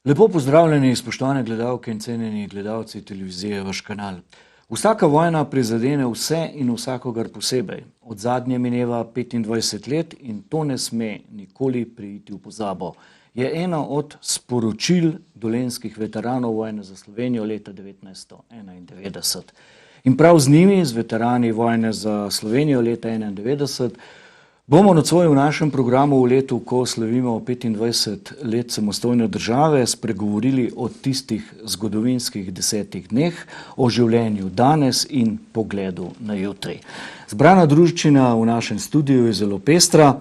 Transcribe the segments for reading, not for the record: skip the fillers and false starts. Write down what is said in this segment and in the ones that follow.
Lepo pozdravljeni, spoštovane gledalke in cenjeni gledalci televizije Vaš kanal. Vsaka vojna prizadene vse in vsakogar posebej. Od zadnje mineva 25 let in to ne sme nikoli preiti v pozabo. Je eno od sporočil dolenjskih veteranov vojne za Slovenijo leta 1991. In prav z njimi, z veterani vojne za Slovenijo leta 1991, bomo nocoj v našem programu v letu, ko slavimo 25 let samostojne države, spregovorili o tistih zgodovinskih 10 dneh, o življenju danes in pogledu na jutri. Zbrana druščina v našem studiu je zelo pestra.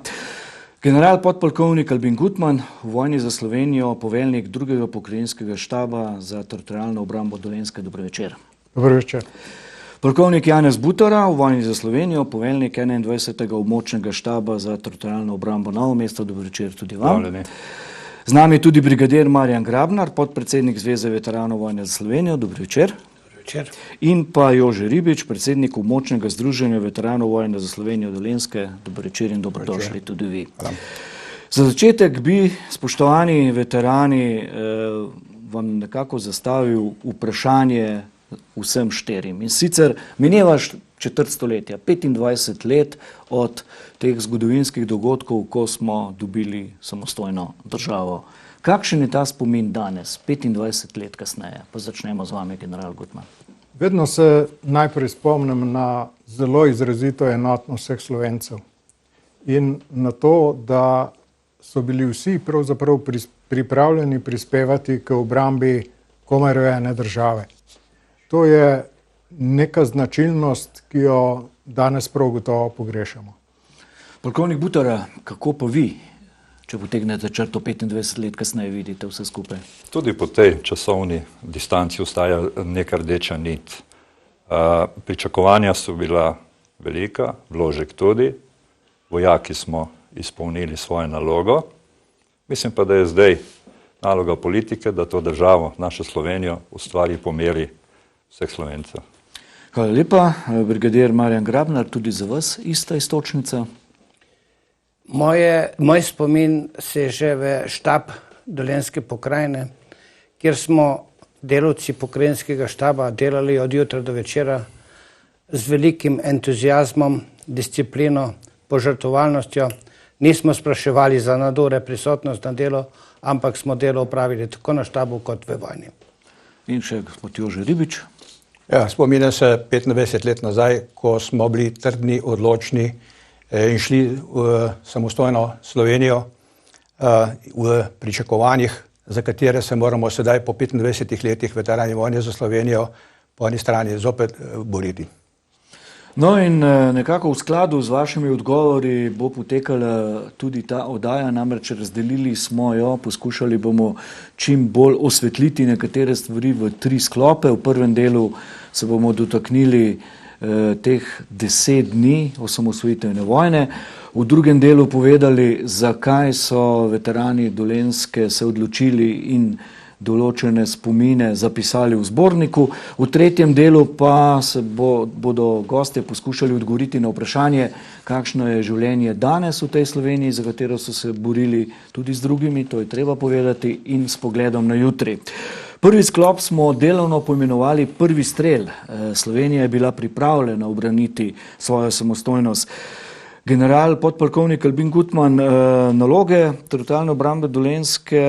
General podpolkovnik Albin Gutmann, v vojni za Slovenijo poveljnik 2. pokrajinskega štaba za teritorialno obrambo Dolenjske. Dobro večer. Dobro večer. Polkovnik Janez Butara, v vojni za Slovenijo, poveljnik 21. območnega štaba za teritorialno obrambo Novo mesto. Dobro večer tudi vam. Z nami je tudi brigadir Marjan Grabnar, podpredsednik Zveze veteranov vojne za Slovenijo. Dobro večer. Večer. In pa Jože Ribič, predsednik območnega združenja veteranov vojne za Slovenijo Dolenjske. Dobro večer in dobrodošli tudi vi. Hvala. Za začetek bi, spoštovani veterani, vam nekako zastavil vprašanje vsem štirim. In sicer mineva četrt stoletja, 25 let od teh zgodovinskih dogodkov, ko smo dobili samostojno državo. Kakšen je ta spomin danes, 25 let kasneje? Pa začnemo z vami, general Gutmann. Vedno se najprej spomnim na zelo izrazito enotnost vseh Slovencev in na to, da so bili vsi pravzaprav pripravljeni prispevati k obrambi komaj rojene države. To je neka značilnost, ki jo danes prav gotovo pogrešamo. Polkovnik Butara, kako pa vi, če potegnete črto 25 let kasneje, vidite vse skupaj? Tudi po tej časovni distanci ostaja neka rdeča nit. Pričakovanja so bila velika, vložek tudi. Vojaki smo izpolnili svojo nalogo. Mislim pa, da je zdaj naloga politike, da to državo, našo Slovenijo, ustvari po meri vseh Slovencev. Hvala lepa. Brigadir Marjan Grabnar, tudi za vas ista istočnica? Moj spomin seže v štab Dolenjske pokrajine, kjer smo delavci pokrajinskega štaba delali od jutra do večera z velikim entuzijazmom, disciplino, požrtvovalnostjo. Nismo spraševali za nadure prisotnost na delo, ampak smo delo opravili tako na štabu kot v vojni. In še gospod Jože Ribič. Ja, spominjam se 25 let nazaj, ko smo bili trdni, odločni in šli v samostojno Slovenijo v pričakovanjih, za katere se moramo sedaj po 25 letih veterani vojne za Slovenijo po eni strani zopet boriti. No in nekako v skladu z vašimi odgovori bo potekala tudi ta oddaja, namreč razdelili smo jo, poskušali bomo čim bolj osvetliti nekatere stvari v 3 sklope. V prvem delu se bomo dotaknili teh 10 dni osamosvojitvene vojne, v drugem delu povedali, zakaj so veterani Dolenjske se odločili in določene spomine zapisali v zborniku. V tretjem delu pa se bodo gostje poskušali odgovoriti na vprašanje, kakšno je življenje danes v tej Sloveniji, za katero so se borili tudi z drugimi, to je treba povedati, in s pogledom na jutri. Prvi sklop smo delovno poimenovali Prvi strel. Slovenija je bila pripravljena ubraniti svojo samostojnost. General podpolkovnik Albin Gutmann, naloge teritorialne obrambe Dolenjske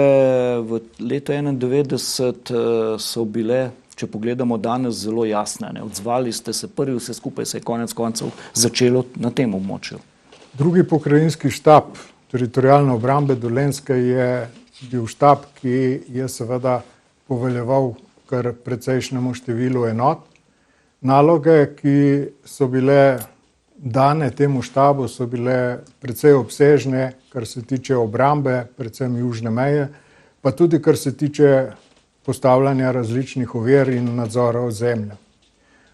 v letu 1991 so bile, če pogledamo danes, zelo jasne. Odzvali ste se prvi, vse skupaj se je konec koncev začelo na tem območju. 2. pokrajinski štab teritorialne obrambe Dolenjske je bil štab, ki je seveda poveljeval kar precejšnjemu številu enot. Naloge, ki so bile dane temu štabu, so bile precej obsežne, kar se tiče obrambe, predvsem južne meje, pa tudi kar se tiče postavljanja različnih ovir in nadzora ozemlja.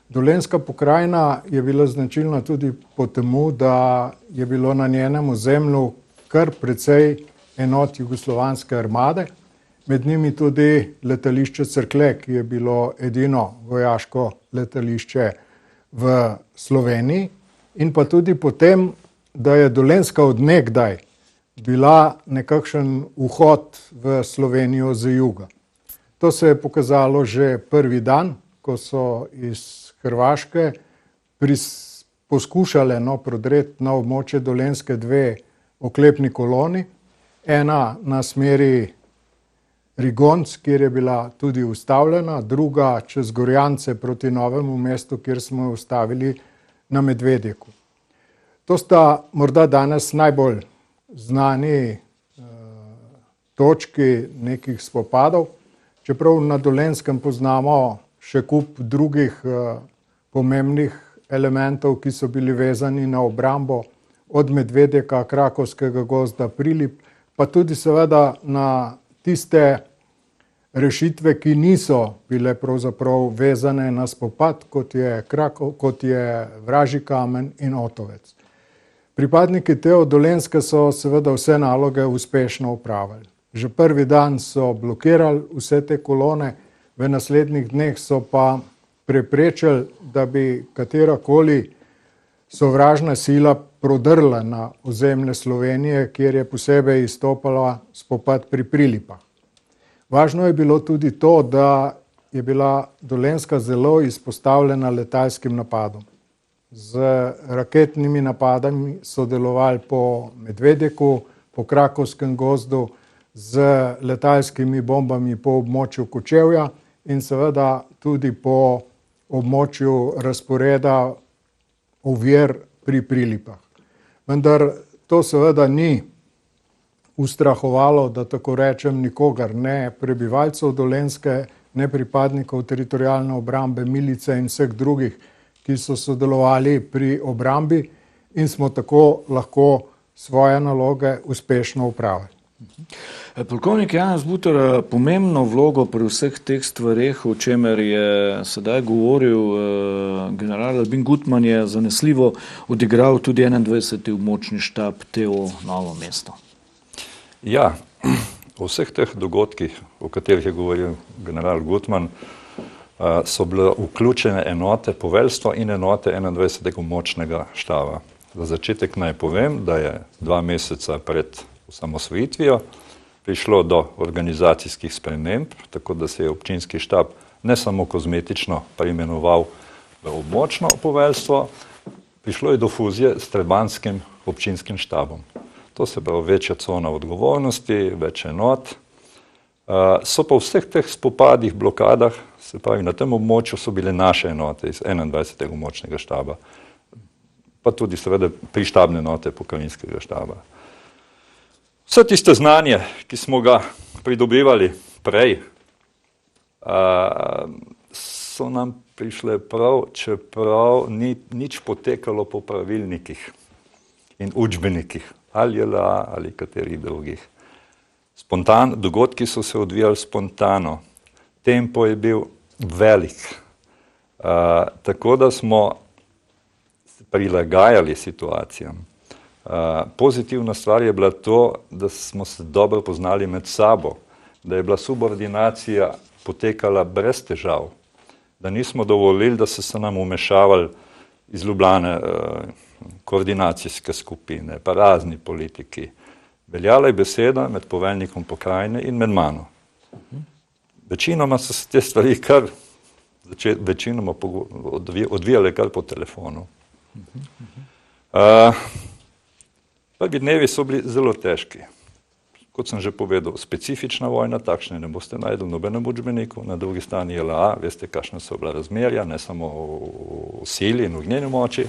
Dolenjska pokrajina je bila značilna tudi po temu, da je bilo na njenem ozemlju kar precej enot jugoslovanske armade, med njimi tudi letališče Cerklje, ki je bilo edino vojaško letališče v Sloveniji, in pa tudi potem, da je Dolenjska od nekdaj bila nekakšen vhod v Slovenijo z juga. To se je pokazalo že prvi dan, ko so iz Hrvaške poskušale prodreti na območje Dolenjske dve oklepni koloni, ena na smeri Rigonc, kjer je bila tudi ustavljena, druga čez Gorjance proti Novemu mestu, kjer smo jo ustavili na Medvedjeku. To sta morda danes najbolj znani točki nekih spopadov, čeprav na Dolenjskem poznamo še kup drugih pomembnih elementov, ki so bili vezani na obrambo od Medvedjeka, Krakovskega gozda, Prilip, pa tudi seveda na tiste rešitve, ki niso bile pravzaprav vezane na spopad, kot je Vražji kamen in Otovec. Pripadniki te Dolenjske so seveda vse naloge uspešno opravili. Že prvi dan so blokirali vse te kolone, v naslednjih dneh so pa preprečili, da bi katerakoli sovražna sila prodrla na ozemlje Slovenije, kjer je posebej izstopala spopad pri Prilipah. Važno je bilo tudi to, da je bila Dolenjska zelo izpostavljena letalskim napadom. Z raketnimi napadami so delovali po Medvedjeku, po Krakovskem gozdu, z letalskimi bombami po območju Kočevja in seveda tudi po območju razporeda ovir pri Prilipah. Vendar to seveda ni ustrahovalo, da tako rečem, nikogar, ne prebivalcev Dolenjske, ne pripadnikov teritorialne obrambe, milice in vseh drugih, ki so sodelovali pri obrambi in smo tako lahko svoje naloge uspešno upravili. Polkovnik Janez Butar, pomembno vlogo pri vseh teh stvareh, o čemer je sedaj govoril general Albin Gutmann, je zanesljivo odigral tudi 21. območni štab TO Novo mesto. Ja, o vseh teh dogodkih, o katerih je govoril general Gutmann, so bile vključene enote poveljstva in enote 21. območnega štaba. Za začetek naj povem, da je 2 meseca pred osamosvojitvijo prišlo do organizacijskih sprememb, tako da se je občinski štab ne samo kozmetično preimenoval v območno poveljstvo, prišlo je do fuzije s trebanskim občinskim štabom. To se pravi večja cona odgovornosti, več enot. So pa v vseh teh spopadih, blokadah, se pravi na tem območju so bile naše enote iz 21. območnega štaba, pa tudi seveda prištabne enote pokrajinskega štaba. Vse tiste znanje, ki smo ga pridobivali prej, so nam prišle prav, čeprav ni nič potekalo po pravilnikih in učbenikih, ali JLA ali katerih drugih. Dogodki so se odvijali spontano, tempo je bil velik, tako da smo se prilagajali situacijam. Pozitivna stvar je bila to, da smo se dobro poznali med sabo, da je bila subordinacija potekala brez težav, da nismo dovolili, da se nam umešavali iz Ljubljane koordinacijske skupine, pa razni politiki. Veljala je beseda med poveljnikom pokrajine in med mano. Večinoma so se te stvari odvijale kar po telefonu. Prvi dnevi so bili zelo težki. Kot sem že povedal, specifična vojna, takšne ne boste najdel v nobenem učbeniku, na drugi strani JLA, veste, kakšne so bila razmerja, ne samo v sili in v ognjeni moči,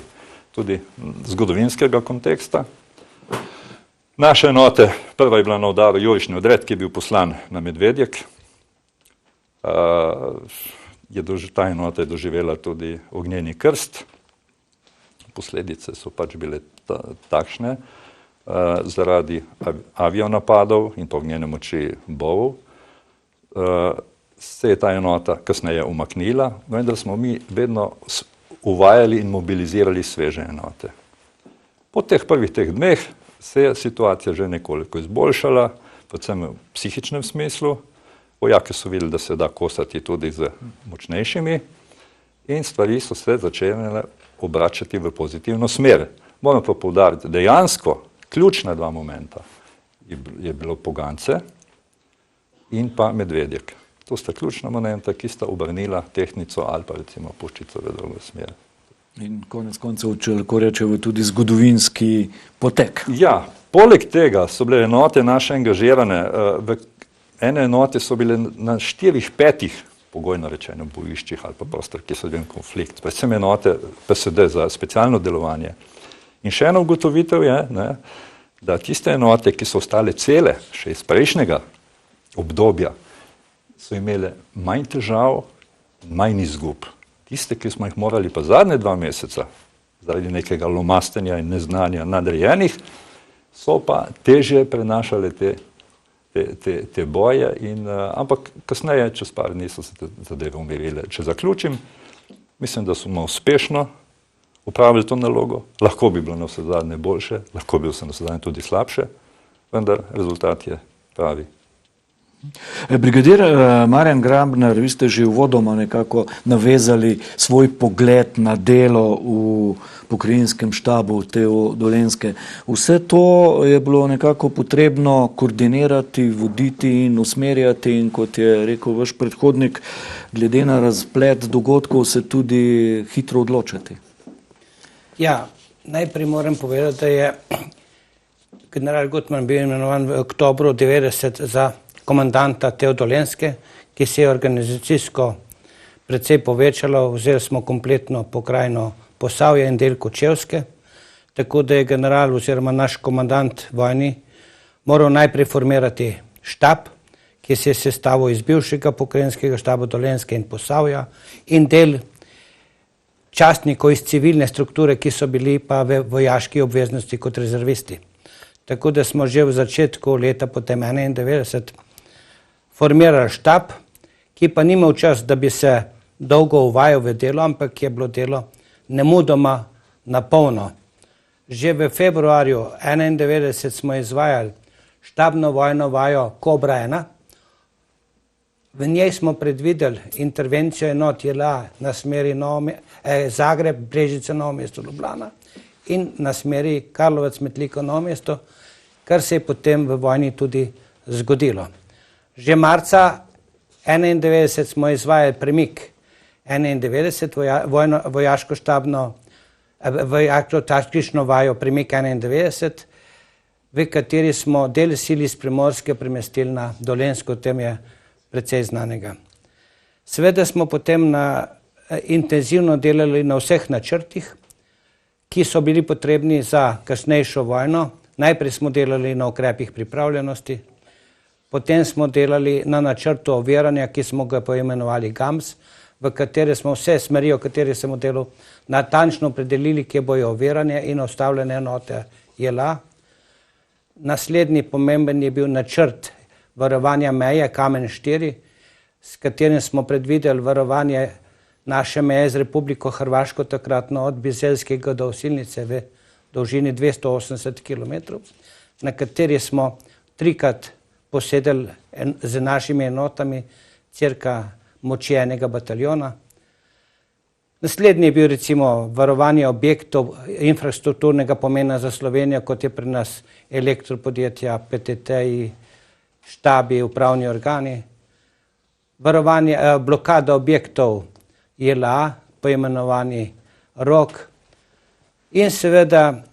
tudi zgodovinskega konteksta. Naše enote, prva je bila na udaru jurišni odred, ki je bil poslan na Medvedjek. Ta enota je doživela tudi ognjeni krst. Posledice so pač bile takšne, zaradi avionapadov in ognjene moči bovov. Se je ta enota kasneje umaknila, vendar smo mi vedno uvajali in mobilizirali sveže enote. Po teh prvih dneh se je situacija že nekoliko izboljšala, predvsem v psihičnem smislu. Vojaki so videli, da se da kosati tudi z močnejšimi in stvari so se začele obračati v pozitivno smer. Moram pa poudariti, dejansko ključna 2 momenta. je bilo Pogance in pa Medvedjek. To sta ključna momenta, ki sta obrnila tehtnico ali pa recimo Puščico v drugo smer. In konec koncev, če lahko rečemo, tudi zgodovinski potek. Ja, poleg tega so bile enote naše angažirane. Ene enote so bile na 4-5 pogojno rečeno bojiščih ali pa prostor, ki so bili konflikt. Predvsem enote PSD za specialno delovanje. In še ena ugotovitev je, da tiste enote, ki so ostale cele še iz prejšnjega obdobja, so imele manj težav, manj izgub. Tiste, ki smo jih morali pa zadnje 2 meseca, zaradi nekega lomastenja in neznanja nadrejenih, so pa težje prenašale te boje, ampak kasneje, čez par dni so se te zadeve umirile. Če zaključim, mislim, da smo uspešno upravili to nalogo, lahko bi bilo na vse zadnje boljše, lahko bi bilo na vse zadnje tudi slabše, vendar rezultat je pravi. Brigadir Marjan Grabnar, vi ste že uvodoma nekako navezali svoj pogled na delo v pokrajinskem štabu te Dolenjske. Vse to je bilo nekako potrebno koordinirati, voditi in usmerjati in kot je rekel vaš predhodnik, glede na razplet dogodkov se tudi hitro odločati. Ja, najprej moram povedati, da je general Gutman bil imenovan v oktobru 90 za komandanta te Dolenjske, ki se je organizacijsko precej povečalo, vzeli smo kompletno pokrajino Posavje in del Kočevske, tako da je general oziroma naš komandant vojni moral najprej formirati štab, ki se je sestavil iz bivšega pokrajinskega štaba Dolenjske in Posavja in del častnikov iz civilne strukture, ki so bili pa v vojaški obveznosti kot rezervisti. Tako da smo že v začetku leta potem 91 formirali štab, ki pa ni imel čas, da bi se dolgo uvajal v delo, ampak je bilo delo nemudoma na polno. Že v februarju 91 smo izvajali štabno vojno vajo Kobra 1. V njej smo predvideli intervencijo enot JLA na smeri Zagreb, Brežice, Novo mesto, Ljubljana in na smeri Karlovec, Metlika, Novo mesto, kar se je potem v vojni tudi zgodilo. Že marca 91 smo izvajali premik 91, vojaško-taktično vajo premik 91, v kateri smo del sil iz Primorske premestili na Dolenjsko, tem je precej znanega. Seveda smo potem intenzivno delali na vseh načrtih, ki so bili potrebni za kasnejšo vojno. Najprej smo delali na ukrepih pripravljenosti, potem smo delali na načrtu oviranja, ki smo ga poimenovali GAMS, v katere smo vse smeri, o kateri smo delali, natančno opredelili, kje bojo oviranje in ostavljene enote JLA. Naslednji pomemben je bil načrt varovanja meje Kamen 4, s katerim smo predvideli varovanje naše meje z Republiko Hrvaško, takratno od Bizeljskega do Osilnice v dolžini 280 km, na kateri smo 3krat posedeli z našimi enotami cirka moči enega bataljona. Naslednji je bil recimo varovanje objektov infrastrukturnega pomena za Slovenijo, kot je pri nas elektropodjetja, PTT-ji, štabi, upravni organi. Varovanje, blokada objektov JLA, poimenovani ROK. In seveda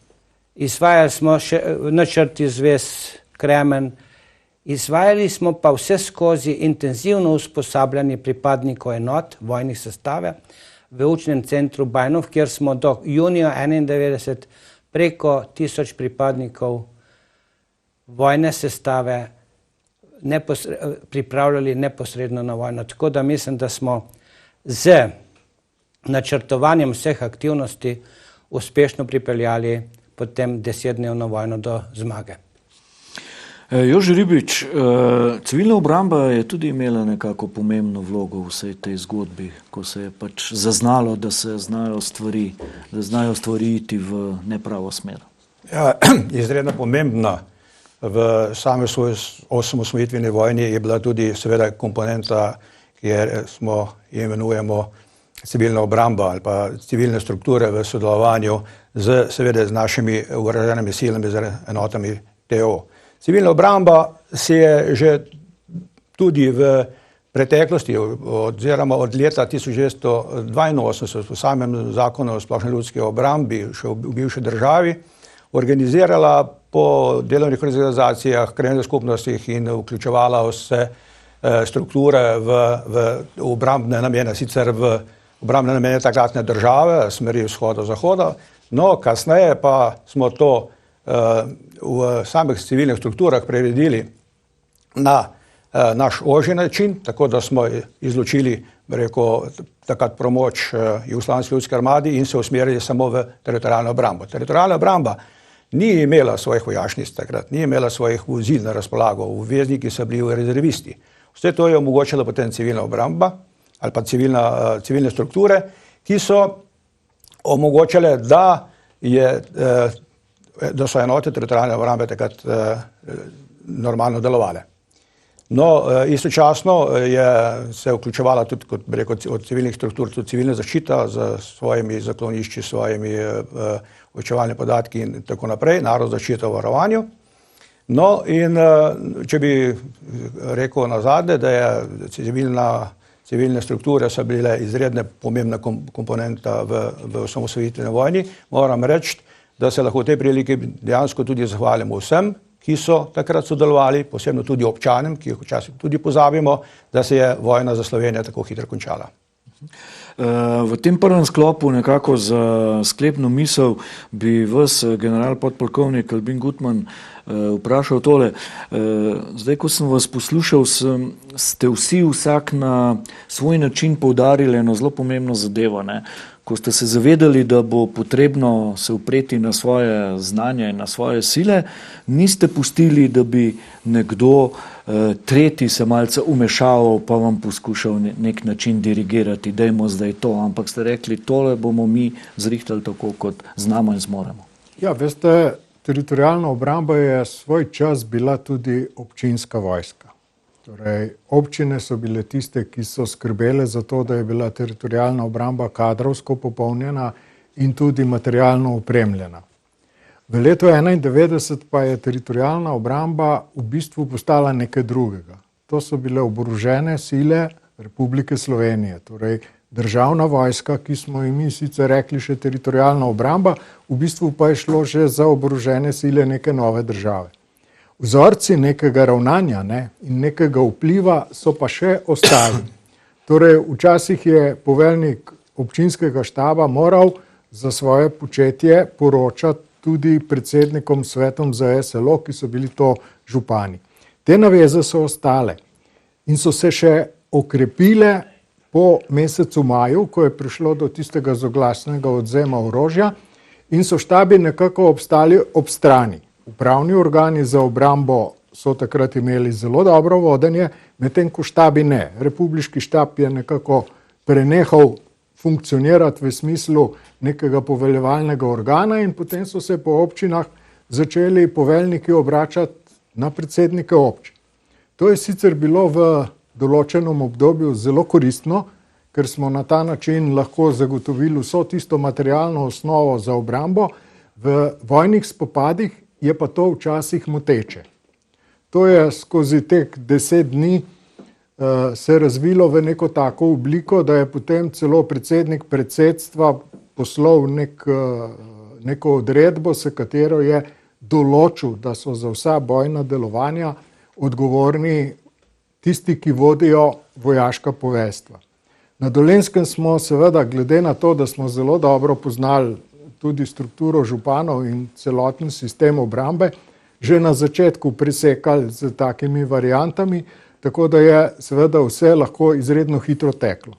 izvajali smo še načrt izvez Kremen, izvajali smo pa vse skozi intenzivno usposabljanje pripadnikov enot vojnih sestave v učnem centru Bajnov, kjer smo do junija 91 preko 1000 pripadnikov vojne sestave pripravljali neposredno na vojno. Tako da mislim, da smo z načrtovanjem vseh aktivnosti uspešno pripeljali potem 10-dnevno vojno do zmage. Jože Ribič, civilna obramba je tudi imela nekako pomembno vlogo v vsej tej zgodbi, ko se je pač zaznalo, da se znajo stvari iti v nepravo smer. Ja, izredno pomembna v sami svoji osamosvojitveni vojni je bila tudi seveda komponenta, kjer smo imenujemo civilna obramba ali pa civilne strukture v sodelovanju z seveda z našimi oboroženimi silami, z enotami TO. Civilna obramba se je že tudi v preteklosti, oziroma od leta 1982 v samem zakonu o splošni ljudski obrambi, še v bivši državi, organizirala po delovnih organizacijah, krajevnih skupnostih in vključevala vse strukture v obrambne namene, sicer v obrambne namene takratne države, smeri vzhoda-zahoda, no kasneje pa smo to v samih civilnih strukturah preredili na naš ožji način, tako da smo izločili, takrat pomoč Jugoslovanski ljudski armadi in se usmerili samo v teritorialno obrambo. Teritorialna obramba ni imela svojih vojašnic takrat, ni imela svojih vozil na razpolago, obvezniki so bili rezervisti. Vse to je omogočila potem civilna obramba ali pa civilne strukture, ki so omogočale, da so enote teritorialne obrambe takrat normalno delovale. No, istočasno se vključevala tudi, kot bi rekel, od civilnih struktur, tudi civilna zaščita z svojimi zaklonišči, svojimi obveščevalnimi podatki in tako naprej, narodna zaščita v varovanju. No, in če bi rekel nazadnje, da je civilne strukture so bile izredne pomembna komponenta v osamosvojitveni vojni, moram reči, da se lahko v tej priliki dejansko tudi zahvalimo vsem, ki so takrat sodelovali, posebno tudi občanem, ki jih včasih tudi pozabimo, da se je vojna za Slovenijo tako hitro končala. V tem prvem sklopu nekako za sklepno misel bi vas, general podpolkovnik Albin Gutmann, vprašal tole. Zdaj, ko sem vas poslušal, ste vsi vsak na svoj način poudarili eno zelo pomembno zadevo, ne? Ko ste se zavedali, da bo potrebno se upreti na svoje znanje in na svoje sile, niste pustili, da bi nekdo tretji se malce umešaval pa vam poskušal nek način dirigirati, dajmo zdaj to, ampak ste rekli, tole bomo mi zrihtali tako, kot znamo in zmoremo. Ja, veste, teritorialna obramba je svoj čas bila tudi občinska vojska. Torej, občine so bile tiste, ki so skrbele za to, da je bila teritorialna obramba kadrovsko popolnjena in tudi materialno opremljena. V letu 1991 pa je teritorialna obramba v bistvu postala nekaj drugega. To so bile oborožene sile Republike Slovenije, torej državna vojska, ki smo jim mi sicer rekli še teritorialna obramba, v bistvu pa je šlo že za oborožene sile neke nove države. Vzorci nekega ravnanja in nekega vpliva so pa še ostali. Torej, včasih je poveljnik občinskega štaba moral za svoje početje poročati tudi predsednikom svetom za SLO, ki so bili to župani. Te naveze so ostale in so se še okrepile po mesecu maju, ko je prišlo do tistega zoglasnega odvzema orožja in so štabi nekako obstali ob strani. Upravni organi za obrambo so takrat imeli zelo dobro vodenje, medtem ko štabi ne. Republiški štab je nekako prenehal funkcionirati v smislu nekega poveljevalnega organa in potem so se po občinah začeli poveljniki obračati na predsednike občin. To je sicer bilo v določenem obdobju zelo koristno, ker smo na ta način lahko zagotovili vso tisto materialno osnovo za obrambo. V vojnih spopadih je pa to včasih moteče. To je skozi tek 10 dni se razvilo v neko tako obliko, da je potem celo predsednik predsedstva poslal neko odredbo, s katero je določil, da so za vsa bojna delovanja odgovorni tisti, ki vodijo vojaška poveljstva. Na Dolenjskem smo seveda, glede na to, da smo zelo dobro poznali tudi strukturo županov in celoten sistem obrambe, že na začetku presekali z takimi variantami, tako da je seveda vse lahko izredno hitro teklo.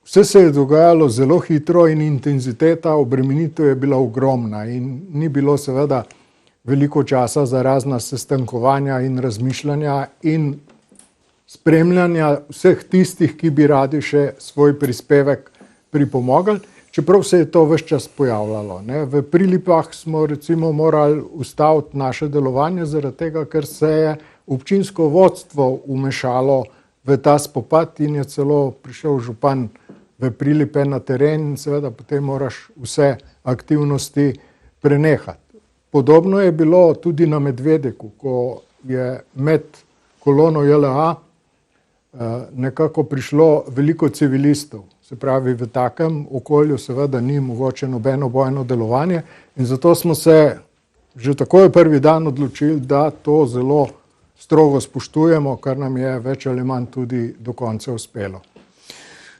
Vse se je dogajalo zelo hitro in intenziteta obremenitev je bila ogromna in ni bilo seveda veliko časa za razna sestankovanja in razmišljanja in spremljanja vseh tistih, ki bi radi še svoj prispevek pripomogli. Čeprav se je to ves čas pojavljalo. V Prilipah smo recimo morali ustaviti naše delovanje zaradi tega, ker se je občinsko vodstvo umešalo v ta spopad in je celo prišel župan v Prilipe na teren in seveda potem moraš vse aktivnosti prenehati. Podobno je bilo tudi na Medvedeku, ko je med kolono JLA nekako prišlo veliko civilistov. Se pravi, v takem okolju seveda ni mogoče nobeno bojno delovanje in zato smo se že takoj prvi dan odločili, da to zelo strogo spoštujemo, kar nam je več ali manj tudi do konca uspelo.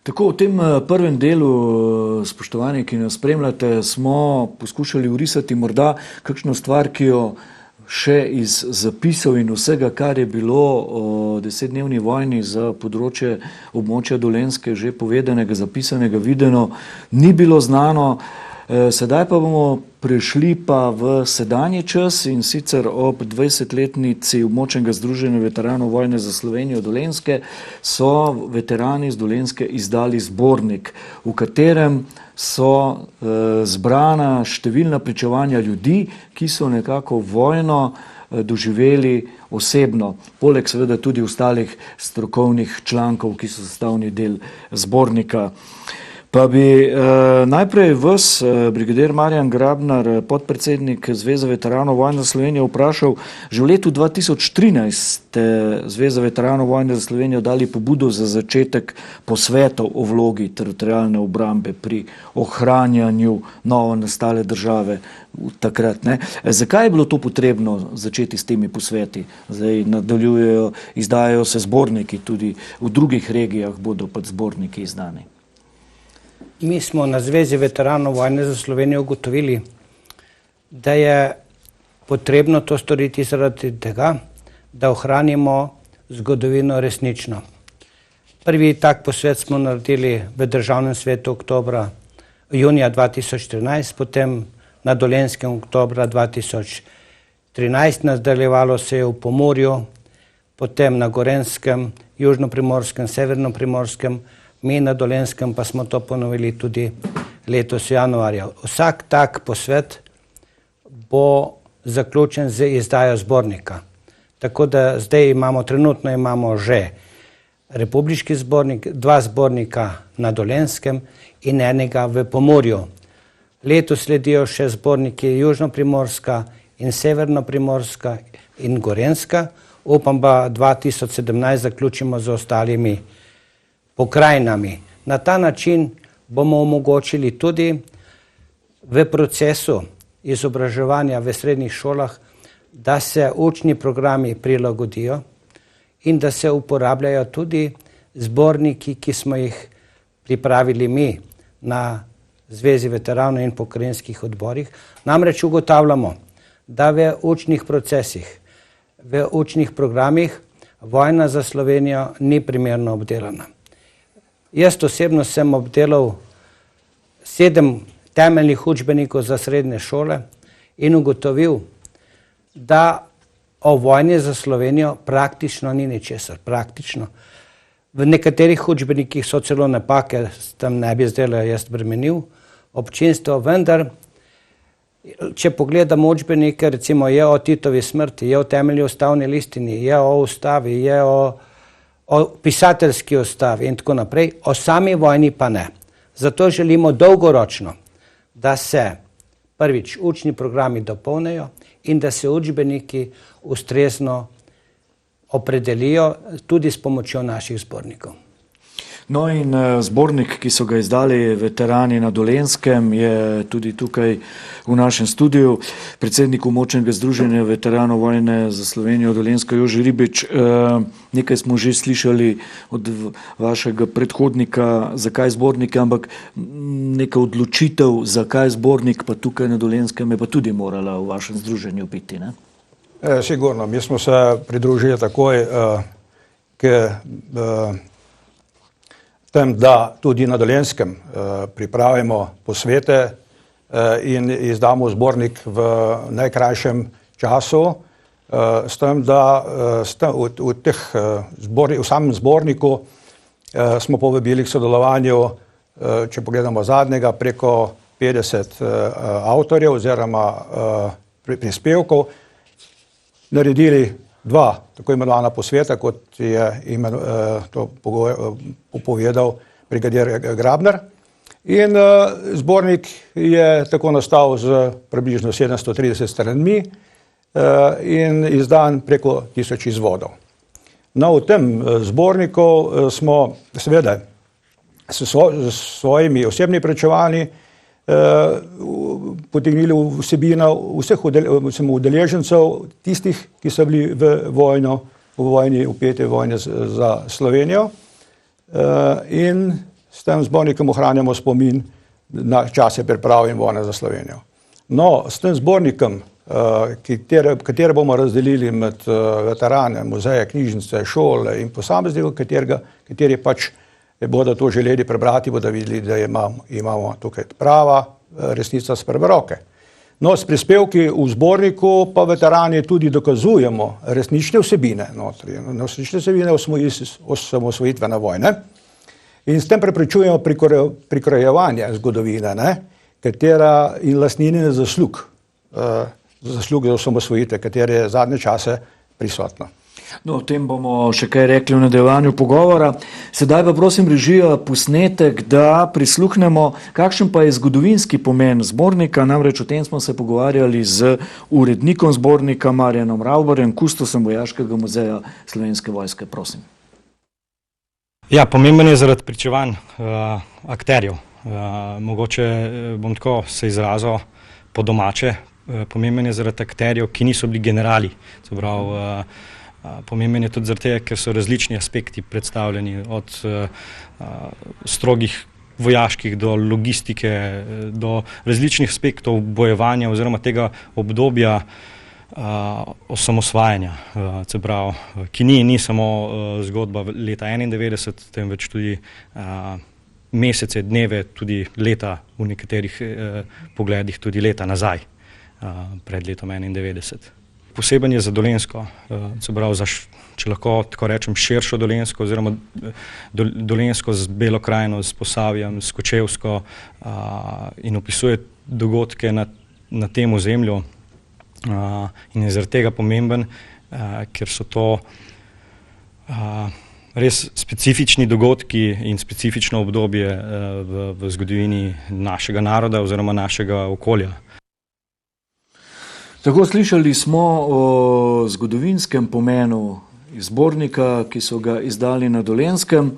Tako, v tem prvem delu, spoštovani, ki nas spremljate, smo poskušali urisati morda kakšno stvar, ki jo še iz zapisov in vsega, kar je bilo o 10-dnevni vojni za področje območja Dolenjske že povedanega, zapisanega, videno, ni bilo znano. Sedaj pa bomo prešli pa v sedanji čas in sicer ob 20-letnici območnega združenja veteranov vojne za Slovenijo Dolenjske so veterani iz Dolenjske izdali zbornik, v katerem so zbrana številna pričevanja ljudi, ki so nekako vojno doživeli osebno, poleg seveda tudi ostalih strokovnih člankov, ki so sestavni del zbornika. Pa bi najprej vas, brigadir Marjan Grabnar, podpredsednik Zveze veteranov vojne za Slovenijo, vprašal, že v letu 2013 ste Zveza veteranov vojne za Slovenijo dali pobudo za začetek posvetov o vlogi teritorialne obrambe pri ohranjanju novo nastale države takrat. Ne? Zakaj je bilo to potrebno začeti s temi posveti? Zdaj nadaljujejo, izdajajo se zborniki, tudi v drugih regijah bodo pa zborniki izdani. Mi smo na Zvezi veteranov vojne za Slovenijo ugotovili, da je potrebno to storiti zaradi tega, da ohranimo zgodovino resnično. Prvi tak posvet smo naredili v Državnem svetu junija 2013, potem na Dolenjskem oktobra 2013, nadaljevalo se je v Pomurju, potem na Gorenjskem, Južnoprimorskem, Severnoprimorskem, mi na Dolenjskem pa smo to ponovili tudi letos januarja. Vsak tak posvet bo zaključen z izdajo zbornika. Tako da zdaj trenutno imamo že republiški zbornik, 2 zbornika na Dolenjskem in enega v Pomurju. Letos sledijo še zborniki Južnoprimorska in Severnoprimorska in Gorenjska. Upam pa 2017 zaključimo z ostalimi pokrajinami. Na ta način bomo omogočili tudi v procesu izobraževanja v srednjih šolah, da se učni programi prilagodijo in da se uporabljajo tudi zborniki, ki smo jih pripravili mi na Zvezi veteranov in pokrajinskih odborih. Namreč ugotavljamo, da v učnih procesih, v učnih programih vojna za Slovenijo ni primerno obdelana. Jaz osebno sem obdelal 7 temeljnih učbenikov za srednje šole in ugotovil, da o vojni za Slovenijo praktično ni ničesar. Praktično. V nekaterih učbenikih so celo napake, tam ne bi zdaj jaz bremenil občinstvo, vendar, če pogledamo učbenike, recimo je o Titovi smrti, je o temelju ustavne listini, je o ustavi, je o pisateljski ustavi in tako naprej, o sami vojni pa ne. Zato želimo dolgoročno, da se prvič učni programi dopolnijo in da se učbeniki ustrezno opredelijo tudi s pomočjo naših zbornikov. No in zbornik, ki so ga izdali veterani na Dolenjskem, je tudi tukaj v našem studiu. Predsednik območnega združenja veteranov vojne za Slovenijo Dolenjska Jože Ribič. Nekaj smo že slišali od vašega predhodnika, zakaj zbornik, ampak neka odločitev, zakaj zbornik, pa tukaj na Dolenjskem je pa tudi morala v vašem združenju biti, ne? Sigurno, mi smo se pridružili takoj k tem, da tudi na Dolenjskem pripravimo posvete in izdamo zbornik v najkrajšem času, s tem, da v samem zborniku smo povabili k sodelovanju, če pogledamo zadnjega, preko 50 avtorjev oziroma prispevkov, naredili 2 tako imenovana posveta, kot je to povedal brigadir Grabnar. In zbornik je tako nastal z približno 730 stranmi in izdan preko 1000 izvodov. No, v tem zborniku smo seveda s svojimi osebnimi pričevanji potegnili vsebino vseh udeležencev, tistih, ki so bili v vojni, vpeti v vojni za Slovenijo, in s tem zbornikom ohranjamo spomin na čase priprav in vojne za Slovenijo. No, s tem zbornikom, katere bomo razdelili med veterane, muzeje, knjižnice, šole in posameznikov, kateri pač bodo to želeli prebrati, bodo videli, da imamo tukaj prava resnica s prve roke. No, s prispevki v zborniku pa veterani tudi dokazujemo resnične vsebine, resnične vsebine osamosvojitvene vojne in s tem preprečujemo prikrojevanje zgodovine, katera in lastninjenje zaslug za osamosvojitve, katera je zadnje čase prisotna. No, o tem bomo še kaj rekli v nadaljevanju pogovora. Sedaj pa prosim režija posnetek, da prisluhnemo, kakšen pa je zgodovinski pomen zbornika. Namreč o tem smo se pogovarjali z urednikom zbornika Marjanom Ravbarjem, kustosom Vojaškega muzeja Slovenske vojske. Prosim. Ja, pomemben je zaradi pričevanj akterjev. Mogoče bom tako se izrazil po domače. Pomemben je zaradi akterjev, ki niso bili generali. Pomemben je tudi zaradi tega, ker so različni aspekti predstavljeni, od strogih vojaških do logistike, do različnih aspektov bojevanja oziroma tega obdobja osamosvajanja, ki ni samo zgodba leta 1991, temveč tudi mesece, dneve, tudi leta, v nekaterih pogledih tudi leta nazaj, pred letom 1991. Poseben je za Dolenjsko, če lahko tako rečem, širšo Dolenjsko oziroma Dolenjsko z Belo krajino, s Posavjem, s Kočevsko in opisuje dogodke na tem ozemlju in je zaradi tega pomemben, ker so to res specifični dogodki in specifično obdobje v zgodovini našega naroda oziroma našega okolja. Tako slišali smo o zgodovinskem pomenu zbornika, ki so ga izdali na Dolenjskem.